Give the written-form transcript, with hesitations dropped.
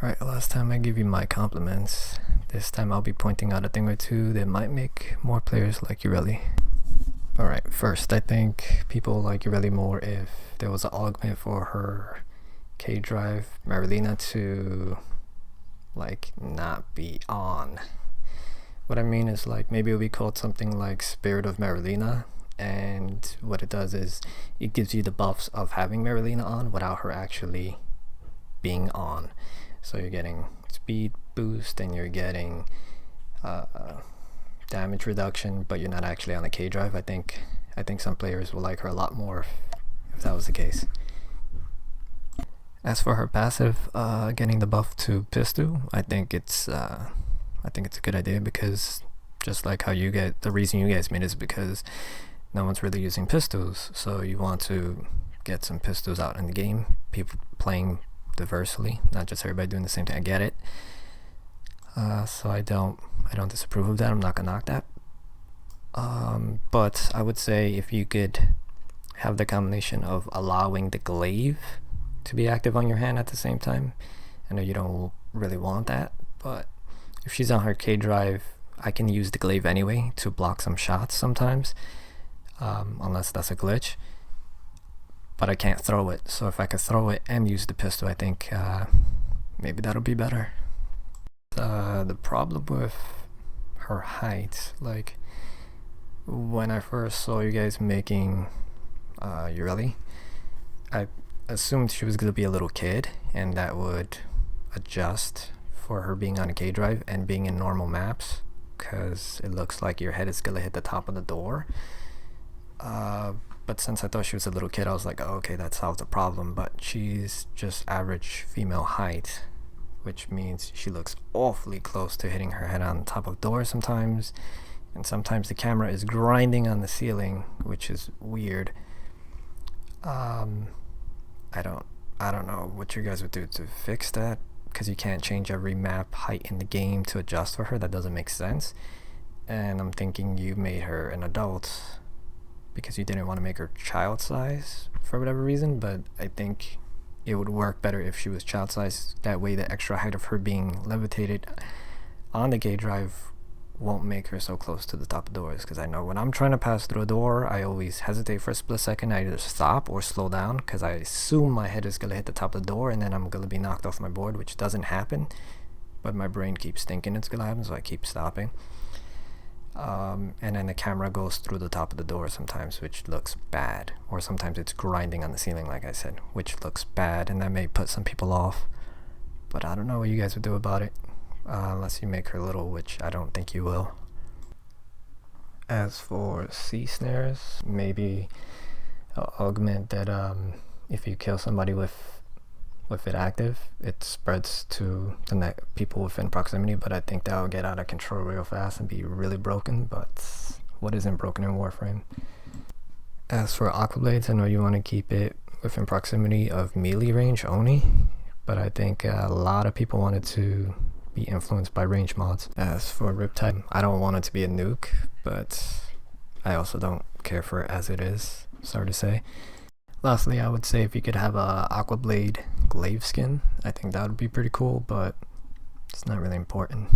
Alright, last time I gave you my compliments. This time I'll be pointing out a thing or two that might make more players like yareli. Alright, first, I think people like yareli more if there was an augment for her K drive Marilina to like not be on. What I mean is like maybe it would be called something like Spirit of Marilina, and what it does is it gives you the buffs of having Marilina on without her actually being on. So you're getting speed boost and you're getting damage reduction, but you're not actually on the K drive. I think some players will like her a lot more if that was the case. As for her passive, getting the buff to pistol, I think it's a good idea, because just like how you get, the reason you guys made is because no one's really using pistols, so you want to get some pistols out in the game, people playing diversely, not just everybody doing the same thing. I get it. So I don't disapprove of that. I'm not gonna knock that. But I would say if you could have the combination of allowing the glaive to be active on your hand at the same time. I know you don't really want that, but if she's on her K drive, I can use the glaive anyway to block some shots sometimes, unless that's a glitch. But I can't throw it, so if I could throw it and use the pistol, I think maybe that'll be better. The problem with her height, like when I first saw you guys making yareli, I assumed she was gonna be a little kid, and that would adjust for her being on a K drive and being in normal maps, because it looks like your head is gonna hit the top of the door. But since I thought she was a little kid, I was like, oh, okay, that solves the problem. But she's just average female height, which means she looks awfully close to hitting her head on top of doors sometimes, and sometimes the camera is grinding on the ceiling, which is weird. I don't know what you guys would do to fix that, because you can't change every map height in the game to adjust for her. That doesn't make sense. And I'm thinking you made her an adult because you didn't want to make her child size for whatever reason, but I think it would work better if she was child size. That way the extra height of her being levitated on the K drive won't make her so close to the top of doors, because I know when I'm trying to pass through a door, I always hesitate for a split second. I either stop or slow down, because I assume my head is going to hit the top of the door and then I'm going to be knocked off my board, which doesn't happen, but my brain keeps thinking it's going to happen, so I keep stopping. And then the camera goes through the top of the door sometimes, which looks bad, or sometimes it's grinding on the ceiling, like I said, which looks bad, and that may put some people off. But I don't know what you guys would do about it, unless you make her little, which I don't think you will. As for C snares, maybe augment that if you kill somebody with it active, it spreads to the people within proximity, but I think that will get out of control real fast and be really broken. But what isn't broken in Warframe? As for aqua blades, I know you want to keep it within proximity of melee range only, but I think a lot of people wanted to be influenced by range mods. As for Riptide, I don't want it to be a nuke, but I also don't care for it as it is, sorry to say. Lastly, I would say if you could have a aqua blade glaive skin, I think that would be pretty cool, but it's not really important.